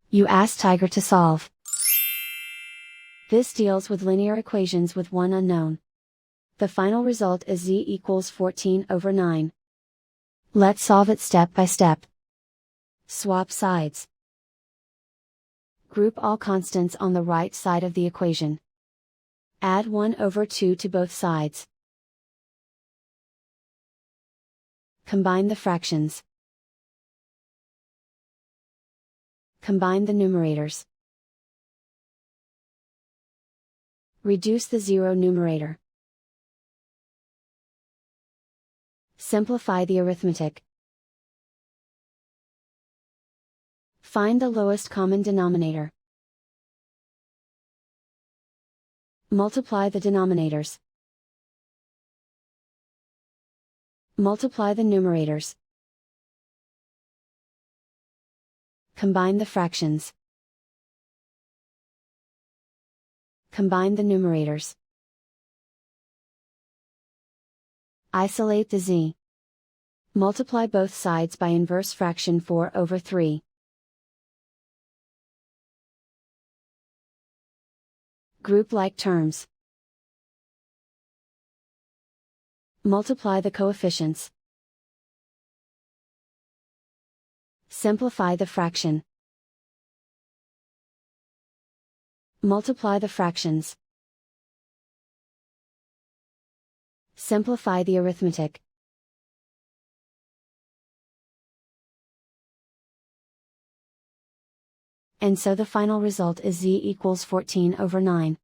You ask Tiger to solve. This deals with linear equations with one unknown. The final result is z equals 14/9. Let's solve it step by step. Swap sides. Group all constants on the right side of the equation. Add 1/2 to both sides. Combine the fractions. Combine the numerators. Reduce the zero numerator. Simplify the arithmetic. Find the lowest common denominator. Multiply the denominators. Multiply the numerators. Combine the fractions. Combine the numerators. Isolate the z. Multiply both sides by inverse fraction 4/3. Group like terms. Multiply the coefficients. Simplify the fraction. Multiply the fractions. Simplify the arithmetic. And so the final result is z equals 14/9.